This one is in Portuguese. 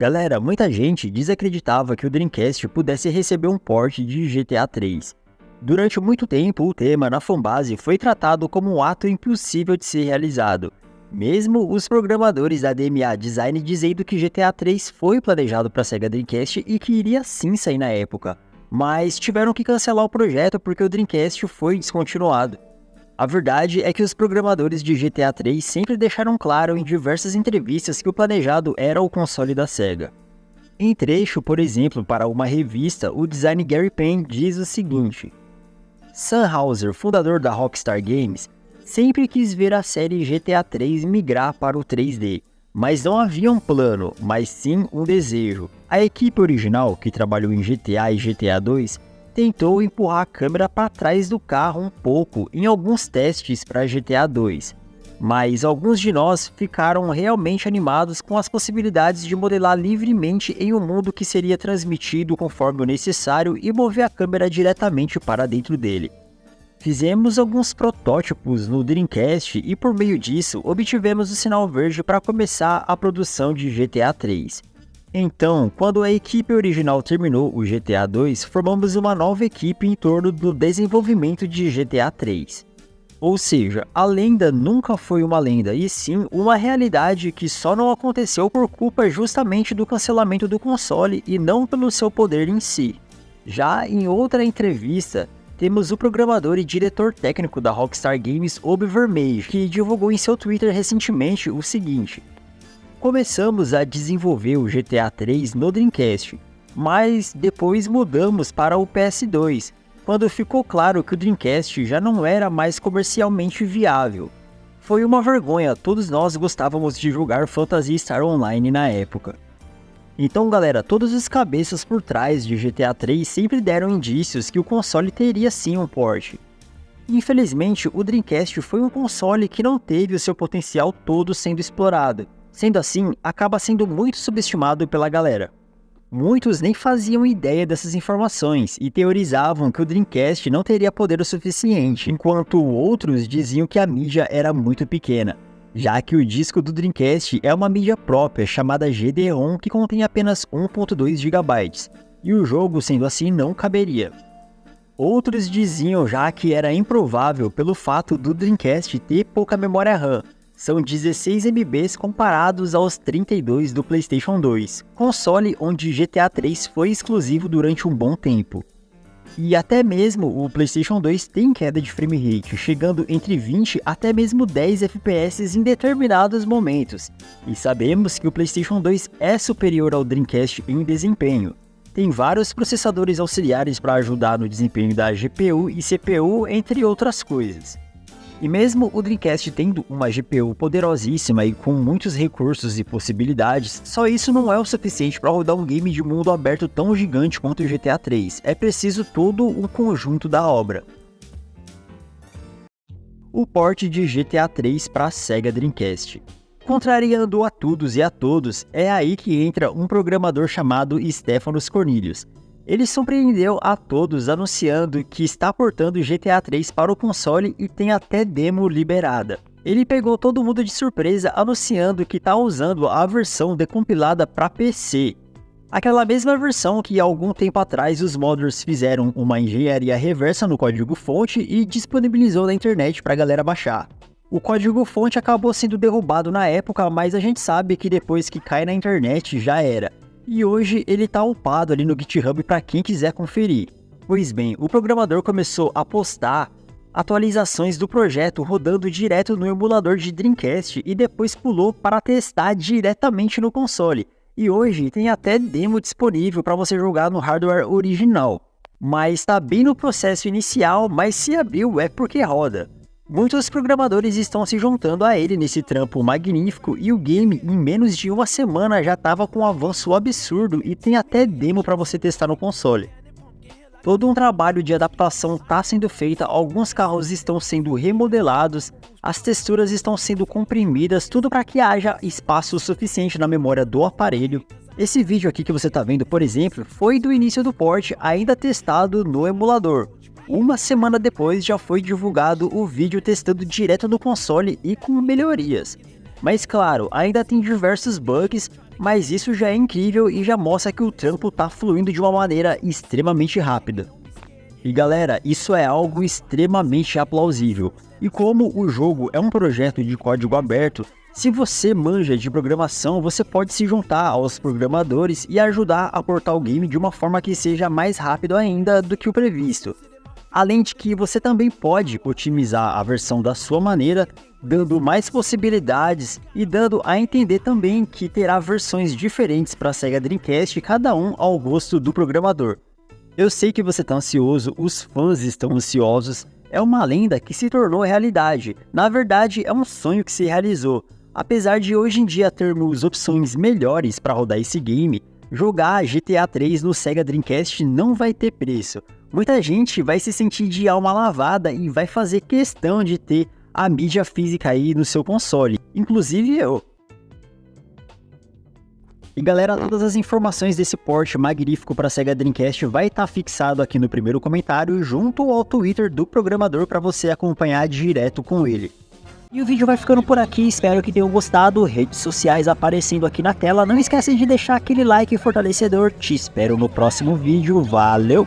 Galera, muita gente desacreditava que o Dreamcast pudesse receber um port de GTA 3. Durante muito tempo, o tema na fanbase foi tratado como um ato impossível de ser realizado, mesmo os programadores da DMA Design dizendo que GTA 3 foi planejado para a Sega Dreamcast e que iria sim sair na época, mas tiveram que cancelar o projeto porque o Dreamcast foi descontinuado. A verdade é que os programadores de GTA 3 sempre deixaram claro em diversas entrevistas que o planejado era o console da Sega. Em trecho, por exemplo, para uma revista, o designer Gary Payne diz o seguinte: Sam Houser, fundador da Rockstar Games, sempre quis ver a série GTA 3 migrar para o 3D, mas não havia um plano, mas sim um desejo. A equipe original, que trabalhou em GTA e GTA 2, tentou empurrar a câmera para trás do carro um pouco em alguns testes para GTA 2, mas alguns de nós ficaram realmente animados com as possibilidades de modelar livremente em um mundo que seria transmitido conforme o necessário e mover a câmera diretamente para dentro dele. Fizemos alguns protótipos no Dreamcast e por meio disso obtivemos o sinal verde para começar a produção de GTA 3. Então, quando a equipe original terminou o GTA 2, formamos uma nova equipe em torno do desenvolvimento de GTA 3. Ou seja, a lenda nunca foi uma lenda, e sim uma realidade que só não aconteceu por culpa justamente do cancelamento do console e não pelo seu poder em si. Já em outra entrevista, temos o programador e diretor técnico da Rockstar Games, Obi Vermeij, que divulgou em seu Twitter recentemente o seguinte: começamos a desenvolver o GTA 3 no Dreamcast, mas depois mudamos para o PS2, quando ficou claro que o Dreamcast já não era mais comercialmente viável. Foi uma vergonha, todos nós gostávamos de jogar Phantasy Star Online na época. Então galera, todos os cabeças por trás de GTA 3 sempre deram indícios que o console teria sim um port. Infelizmente, o Dreamcast foi um console que não teve o seu potencial todo sendo explorado. Sendo assim, acaba sendo muito subestimado pela galera. Muitos nem faziam ideia dessas informações e teorizavam que o Dreamcast não teria poder o suficiente, enquanto outros diziam que a mídia era muito pequena, já que o disco do Dreamcast é uma mídia própria chamada GD-ROM que contém apenas 1.2 GB, e o jogo sendo assim não caberia. Outros diziam já que era improvável pelo fato do Dreamcast ter pouca memória RAM. São 16 MB comparados aos 32 do PlayStation 2, console onde GTA 3 foi exclusivo durante um bom tempo. E até mesmo o PlayStation 2 tem queda de frame rate, chegando entre 20 até mesmo 10 FPS em determinados momentos. E sabemos que o PlayStation 2 é superior ao Dreamcast em desempenho. Tem vários processadores auxiliares para ajudar no desempenho da GPU e CPU, entre outras coisas. E mesmo o Dreamcast tendo uma GPU poderosíssima e com muitos recursos e possibilidades, só isso não é o suficiente para rodar um game de mundo aberto tão gigante quanto o GTA 3, é preciso todo um conjunto da obra. O port de GTA 3 para a Sega Dreamcast. Contrariando a todos e a todos, é aí que entra um programador chamado Stefanos Cornelius. Ele surpreendeu a todos anunciando que está portando GTA 3 para o console e tem até demo liberada. Ele pegou todo mundo de surpresa anunciando que está usando a versão decompilada para PC. Aquela mesma versão que há algum tempo atrás os modders fizeram uma engenharia reversa no código-fonte e disponibilizou na internet para a galera baixar. O código-fonte acabou sendo derrubado na época, mas a gente sabe que depois que cai na internet já era. E hoje ele tá upado ali no GitHub para quem quiser conferir. Pois bem, o programador começou a postar atualizações do projeto rodando direto no emulador de Dreamcast e depois pulou para testar diretamente no console. E hoje tem até demo disponível para você jogar no hardware original. Mas está bem no processo inicial, mas se abriu é porque roda. Muitos programadores estão se juntando a ele nesse trampo magnífico e o game em menos de uma semana já estava com um avanço absurdo e tem até demo para você testar no console. Todo um trabalho de adaptação está sendo feito, alguns carros estão sendo remodelados, as texturas estão sendo comprimidas, tudo para que haja espaço suficiente na memória do aparelho. Esse vídeo aqui que você está vendo, por exemplo, foi do início do port ainda testado no emulador. Uma semana depois já foi divulgado o vídeo testando direto no console e com melhorias. Mas claro, ainda tem diversos bugs, mas isso já é incrível e já mostra que o trampo tá fluindo de uma maneira extremamente rápida. E galera, isso é algo extremamente aplausível. E como o jogo é um projeto de código aberto, se você manja de programação, você pode se juntar aos programadores e ajudar a portar o game de uma forma que seja mais rápido ainda do que o previsto. Além de que você também pode otimizar a versão da sua maneira, dando mais possibilidades e dando a entender também que terá versões diferentes para a Sega Dreamcast, cada um ao gosto do programador. Eu sei que você está ansioso, os fãs estão ansiosos, é uma lenda que se tornou realidade, na verdade é um sonho que se realizou. Apesar de hoje em dia termos opções melhores para rodar esse game, jogar GTA 3 no Sega Dreamcast não vai ter preço. Muita gente vai se sentir de alma lavada e vai fazer questão de ter a mídia física aí no seu console, inclusive eu. E galera, todas as informações desse port magnífico para Sega Dreamcast vai estar fixado aqui no primeiro comentário junto ao Twitter do programador para você acompanhar direto com ele. E o vídeo vai ficando por aqui, espero que tenham gostado, redes sociais aparecendo aqui na tela, não esquece de deixar aquele like fortalecedor, te espero no próximo vídeo, valeu!